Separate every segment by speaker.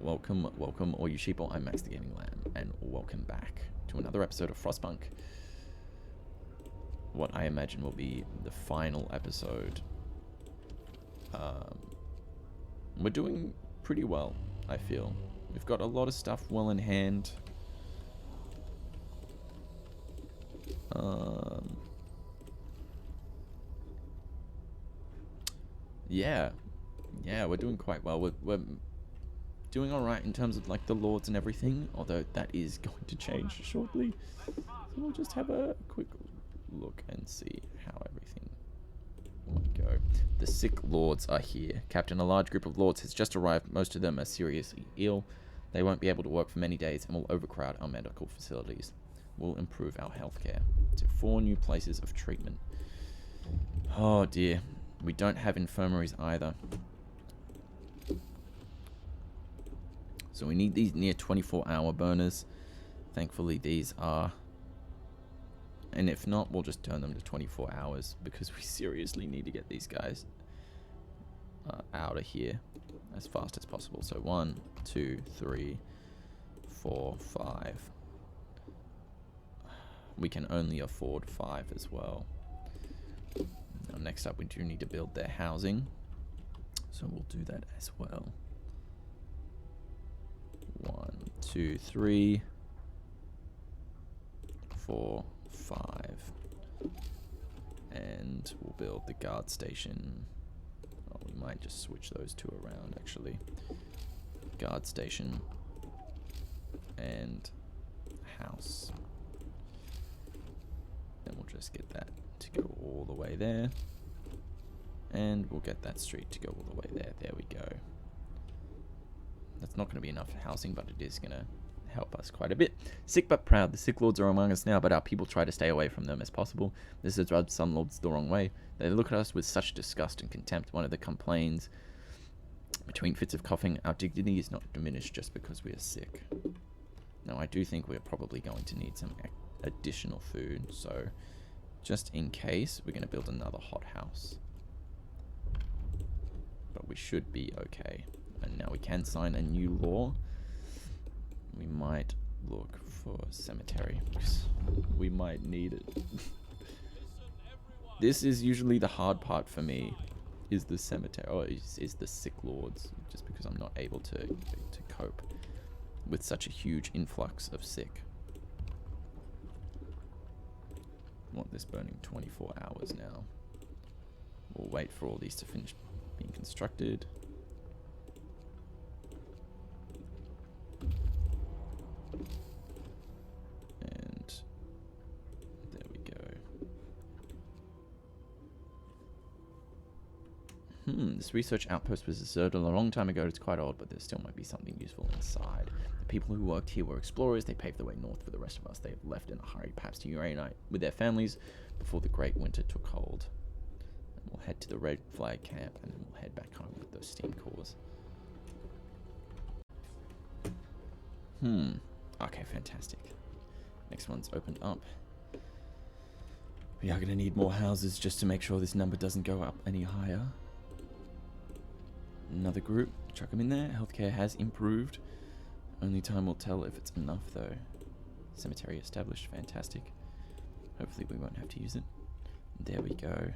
Speaker 1: welcome, all you sheeple. I'm Max the Gaming Lamb, and welcome back to another episode of Frostpunk. What I imagine will be the final episode. We're doing pretty well, I feel. We've got a lot of stuff well in hand. Yeah, we're doing quite well. We're doing alright in terms of like the lords and everything, although that is going to change shortly. So we'll just have a quick look and see how everything might go. The sick lords are here. Captain, a large group of lords has just arrived. Most of them are seriously ill. They won't be able to work for many days and will overcrowd our medical facilities. We'll improve our healthcare to 4 new places of treatment. Oh dear. We don't have infirmaries either. So we need these near 24-hour burners. Thankfully these are. And if not, we'll just turn them to 24 hours because we seriously need to get these guys out of here as fast as possible. So 1, 2, 3, 4, 5. We can only afford 5 as well. Now, next up, we do need to build their housing. So we'll do that as well. 1, 2, 3, 4, 5. And we'll build the guard station. Oh, we might just switch those two around, actually. Guard station and house. Then we'll just get that to go all the way there. And we'll get that street to go all the way there. There we go. That's not going to be enough housing, but it is going to help us quite a bit. Sick but proud. The sick lords are among us now, but our people try to stay away from them as possible. This has rubbed some lords the wrong way. They look at us with such disgust and contempt. One of them complains, between fits of coughing, our dignity is not diminished just because we are sick. Now, I do think we're probably going to need some additional food, so just in case, we're going to build another hothouse. But we should be okay. And now we can sign a new law. We might look for a cemetery because we might need it. This is usually the hard part for me, is the cemetery, or is the sick lords, just because I'm not able to cope with such a huge influx of sick. I want this burning 24 hours now. We'll wait for all these to finish being constructed. And there we go. This research outpost was deserted a long time ago. It's quite old, but there still might be something useful inside. The people who worked here were explorers. They paved the way north for the rest of us. They have left in a hurry, perhaps to reunite with their families before the great winter took hold. And we'll head to the red flag camp, and then we'll head back home with those steam cores. Okay, fantastic. Next one's opened up. We are going to need more houses just to make sure this number doesn't go up any higher. Another group, chuck them in there. Healthcare has improved. Only time will tell if it's enough though. Cemetery established, fantastic. Hopefully we won't have to use it. There we go.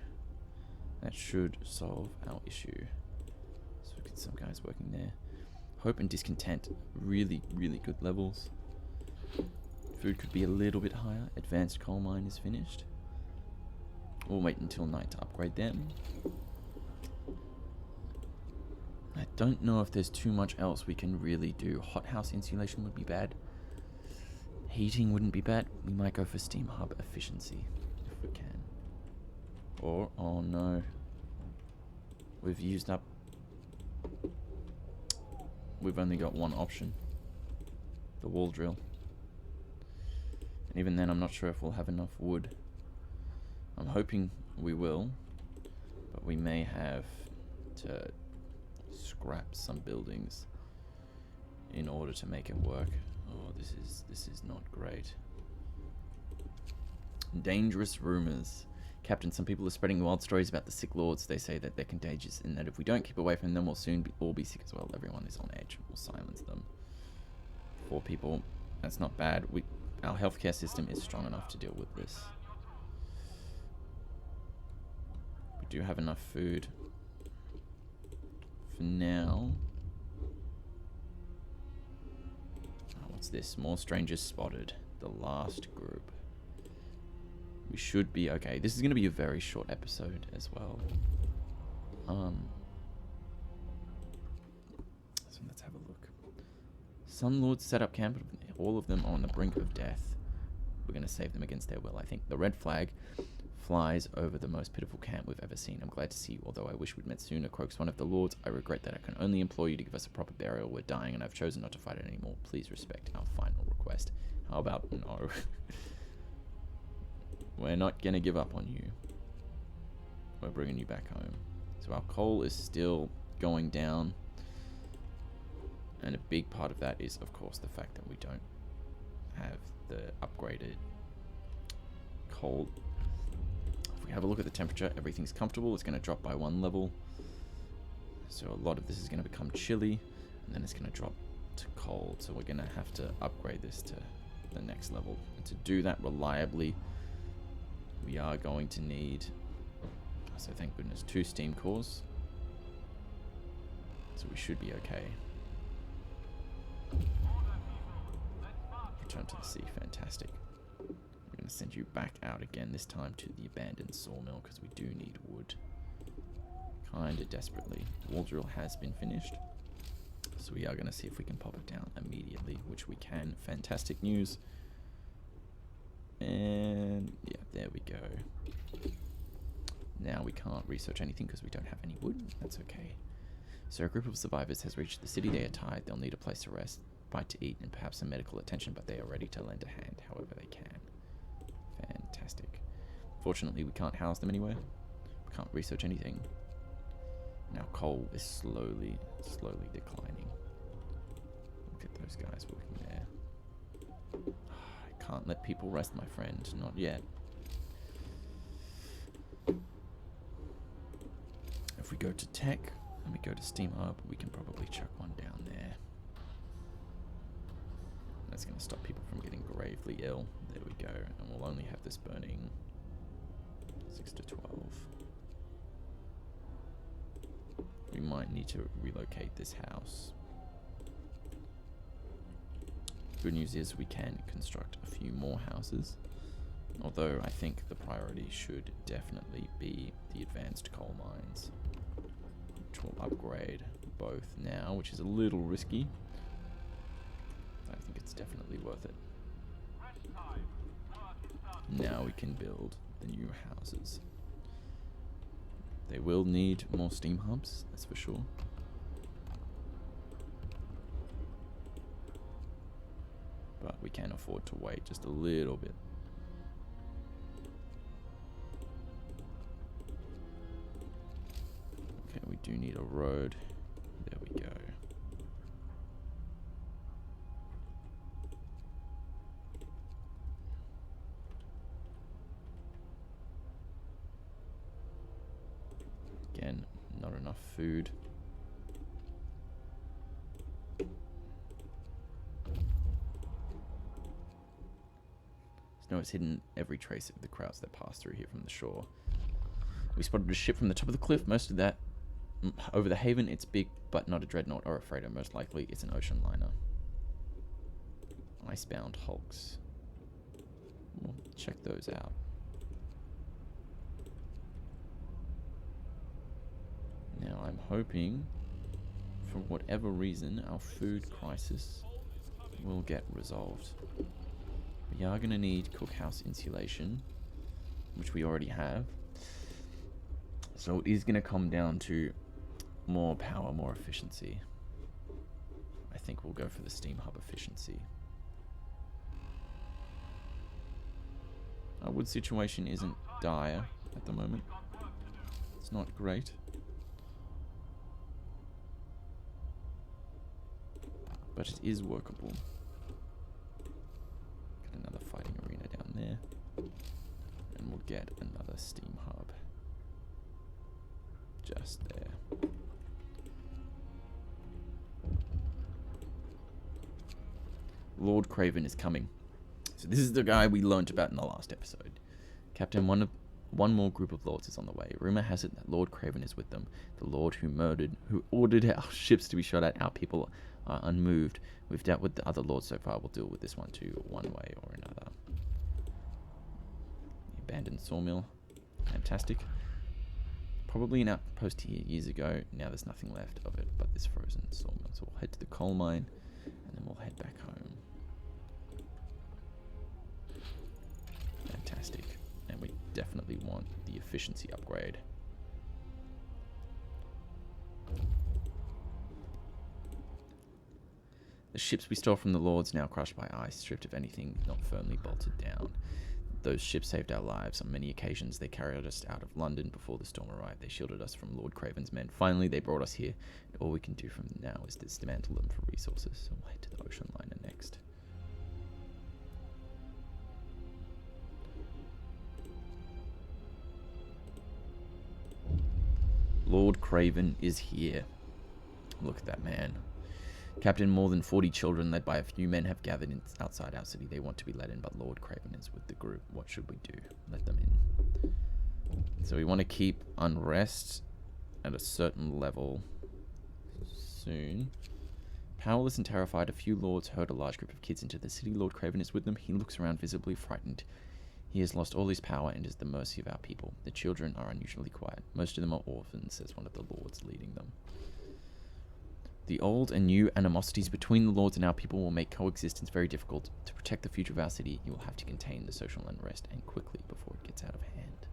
Speaker 1: That should solve our issue. So we get some guys working there. Hope and discontent, really, really good levels. Food could be a little bit higher. Advanced coal mine is finished. We'll wait until night to upgrade them. I don't know if there's too much else we can really do. Hothouse insulation would be bad. Heating wouldn't be bad. We might go for steam hub efficiency if we can. Or, oh no. We've used up. We've only got one option. The wall drill. And even then, I'm not sure if we'll have enough wood. I'm hoping we will. But we may have to scrap some buildings in order to make it work. Oh, this is not great. Dangerous rumors. Captain, some people are spreading wild stories about the sick lords. They say that they're contagious and that if we don't keep away from them, we'll soon all be sick as well. Everyone is on edge. We'll silence them. 4 people. That's not bad. Our healthcare system is strong enough to deal with this. We do have enough food. For now. Oh, what's this? More strangers spotted. The last group. We should be okay. This is going to be a very short episode as well. So let's have a look. Sun Lords set up camp. All of them are on the brink of death. We're going to save them against their will, I think. The red flag flies over the most pitiful camp we've ever seen. I'm glad to see you, although I wish we'd met sooner. Croaks one of the lords. I regret that I can only implore you to give us a proper burial. We're dying and I've chosen not to fight it anymore. Please respect our final request. How about no? We're not going to give up on you. We're bringing you back home. So our coal is still going down. And a big part of that is, of course, the fact that we don't have the upgraded coal. If we have a look at the temperature, everything's comfortable. It's going to drop by 1 level. So a lot of this is going to become chilly. And then it's going to drop to cold. So we're going to have to upgrade this to the next level. And to do that reliably, we are going to need, so thank goodness, 2 steam cores. So we should be okay. Return to the sea, fantastic. We're going to send you back out again, this time to the abandoned sawmill, because we do need wood. Kinda desperately. Wall drill has been finished. So we are going to see if we can pop it down immediately, which we can. Fantastic news. And yeah, there we go. Now we can't research anything because we don't have any wood. That's okay. So a group of survivors has reached the city. They are tired. They'll need a place to rest, bite to eat, and perhaps some medical attention, but they are ready to lend a hand however they can. Fantastic. Fortunately, we can't house them anywhere. We can't research anything. Now coal is slowly declining. Look at those guys working there. Can't let people rest, my friend. Not yet. If we go to tech and we go to Steam Hub, we can probably chuck one down there. That's going to stop people from getting gravely ill. There we go. And we'll only have this burning 6 to 12. We might need to relocate this house. Good news is we can construct a few more houses, although I think the priority should definitely be the advanced coal mines, which will upgrade both now, which is a little risky. I think it's definitely worth it. Now we can build the new houses. They will need more steam hubs, that's for sure. But we can afford to wait just a little bit. Okay, we do need a road. There we go. Again, not enough food. Snow has hidden every trace of the crowds that pass through here from the shore. We spotted a ship from the top of the cliff. Most of that over the haven. It's big, but not a dreadnought or a freighter. Most likely, it's an ocean liner. Icebound hulks. We'll check those out. Now, I'm hoping, for whatever reason, our food crisis will get resolved. We are going to need cookhouse insulation, which we already have. So it is going to come down to more power, more efficiency. I think we'll go for the steam hub efficiency. Our wood situation isn't dire at the moment. It's not great. But it is workable. Got another fighting arena down there. And we'll get another steam hub. Just there. Lord Craven is coming. So this is the guy we learnt about in the last episode. Captain, one more group of lords is on the way. Rumor has it that Lord Craven is with them. The lord who ordered our ships to be shot at. Our people are unmoved. We've dealt with the other lords so far. We'll deal with this one too, one way or another. The abandoned sawmill. Fantastic. Probably an outpost here years ago. Now there's nothing left of it but this frozen sawmill. So we'll head to the coal mine and then we'll head back home. Fantastic. And we definitely want the efficiency upgrade. The ships we stole from the lords now crushed by ice, stripped of anything not firmly bolted down. Those ships saved our lives. On many occasions, they carried us out of London before the storm arrived. They shielded us from Lord Craven's men. Finally, they brought us here. And all we can do from now is dismantle them for resources. So we'll head to the ocean liner next. Lord Craven is here. Look at that man. Captain, more than 40 children led by a few men have gathered outside our city. They want to be let in, but Lord Craven is with the group. What should we do? Let them in. So we want to keep unrest at a certain level soon. Powerless and terrified, a few lords herd a large group of kids into the city. Lord Craven is with them. He looks around visibly frightened. He has lost all his power and is at the mercy of our people. The children are unusually quiet. Most of them are orphans, says one of the lords leading them. The old and new animosities between the lords and our people will make coexistence very difficult. To protect the future of our city, you will have to contain the social unrest, and quickly before it gets out of hand.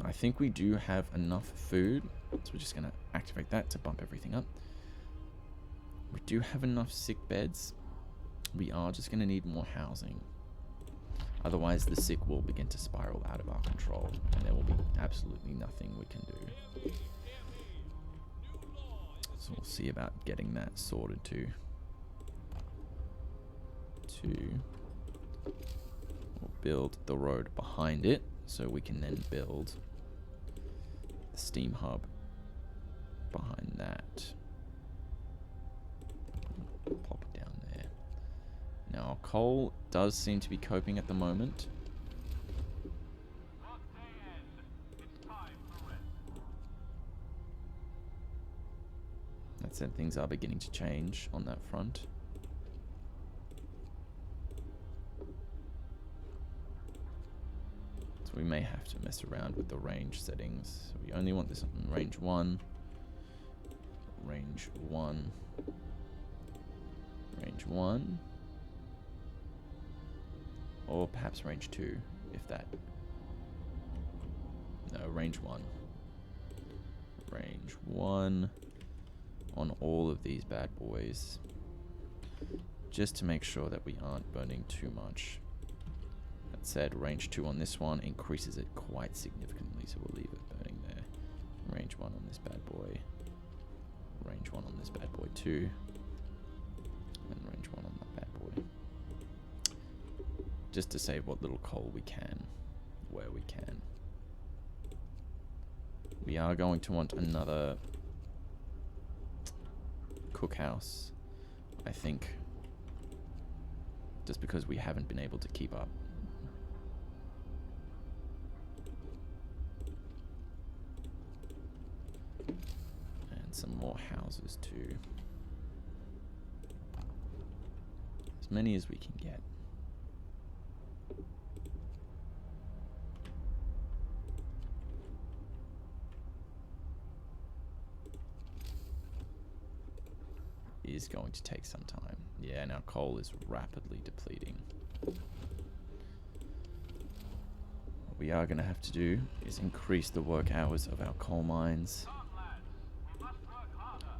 Speaker 1: I think we do have enough food, so we're just going to activate that to bump everything up. We do have enough sick beds. We are just going to need more housing. Otherwise, the sick will begin to spiral out of our control, and there will be absolutely nothing we can do. So we'll see about getting that sorted too. We'll build the road behind it, so we can then build the steam hub behind that. Plop it down there. Now our coal does seem to be coping at the moment. That said, things are beginning to change on that front. So we may have to mess around with the range settings. So we only want this on range 1. Range 1. Range 1. Or perhaps range 2, if that. No, range 1. Range 1 on all of these bad boys. Just to make sure that we aren't burning too much. That said, range 2 on this one increases it quite significantly, so we'll leave it burning there. Range 1 on this bad boy. Range 1 on this bad boy too. And range 1 on that bad boy. Just to save what little coal we can, where we can. We are going to want another cookhouse, I think, just because we haven't been able to keep up. And some more houses too. As many as we can get. Is going to take some time. Yeah, and our coal is rapidly depleting. What we are going to have to do is increase the work hours of our coal mines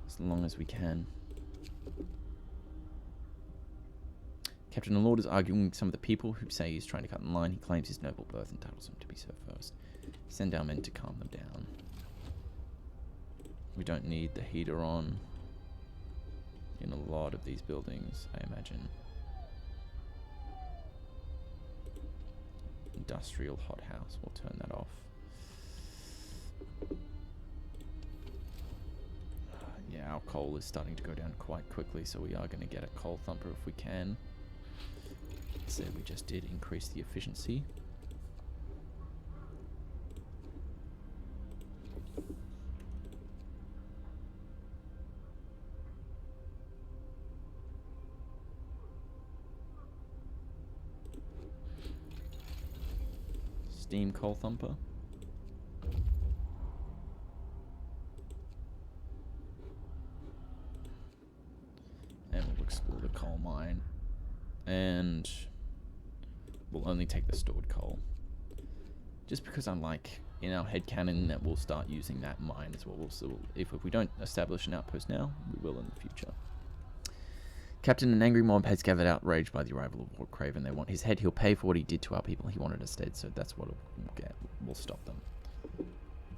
Speaker 1: as long as we can. Captain Lord is arguing with some of the people who say he's trying to cut in line. He claims his noble birth entitles him to be so first. Send our men to calm them down. We don't need the heater on in a lot of these buildings, I imagine. Industrial hothouse. We'll turn that off. Yeah, our coal is starting to go down quite quickly, so we are going to get a coal thumper if we can. So we just did increase the efficiency. Steam coal thumper. And we'll explore the coal mine. And we'll only take the stored coal. Just because I'm like, in our headcanon that we'll start using that mine as well. If we don't establish an outpost now, we will in the future. Captain, an angry mob has gathered outraged by the arrival of Lord Craven. They want his head. He'll pay for what he did to our people. He wanted us dead, so that's what we'll get. We'll stop them.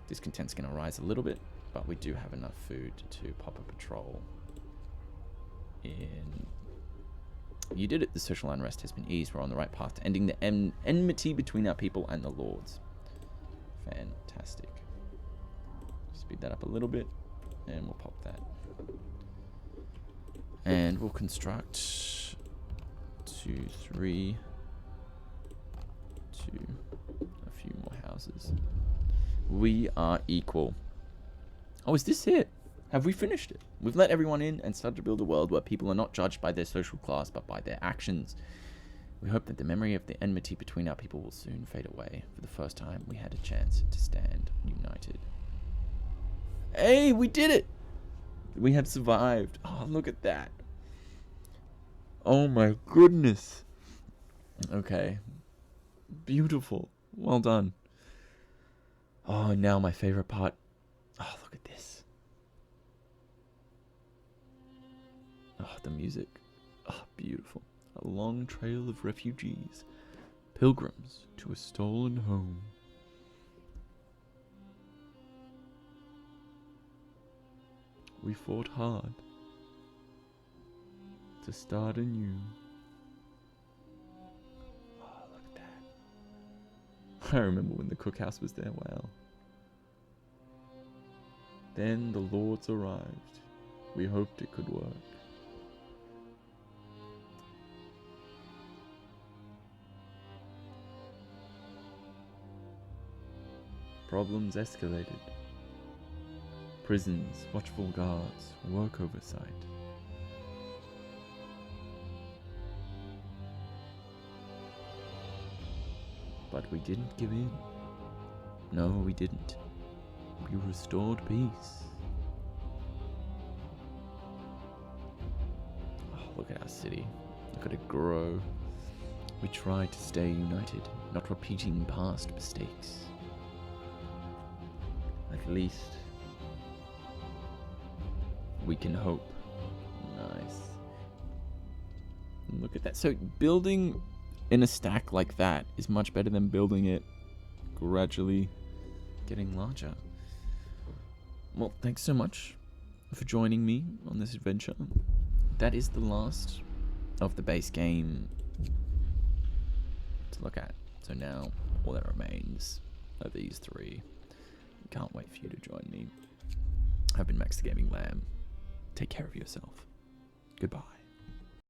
Speaker 1: Discontent's going to rise a little bit, but we do have enough food to pop a patrol in. You did it. The social unrest has been eased. We're on the right path to ending the enmity between our people and the lords. Fantastic. Speed that up a little bit, and we'll pop that. And we'll construct 2, 3, 2, a few more houses. We are equal. Oh, is this it? Have we finished it? We've let everyone in and started to build a world where people are not judged by their social class, but by their actions. We hope that the memory of the enmity between our people will soon fade away. For the first time, we had a chance to stand united. Hey, we did it! We have survived. Oh, look at that. Oh my goodness. Okay. Beautiful. Well done. Oh, now my favorite part. Oh, look at this. Oh, the music. Oh, beautiful. A long trail of refugees. Pilgrims to a stolen home. We fought hard to start anew. Oh, look at that. I remember when the cookhouse was there, wow. Then the lords arrived. We hoped it could work. Problems escalated. Prisons, watchful guards, work oversight. But we didn't give in. No, we didn't. We restored peace. Oh, look at our city. Look at it grow. We tried to stay united, not repeating past mistakes. At least we can hope. Nice. Look at that. So building in a stack like that is much better than building it gradually getting larger. Well, thanks so much for joining me on this adventure. That is the last of the base game to look at. So now all that remains are these 3. Can't wait for you to join me. I've been Max the Gaming Lamb. Take care of yourself. Goodbye.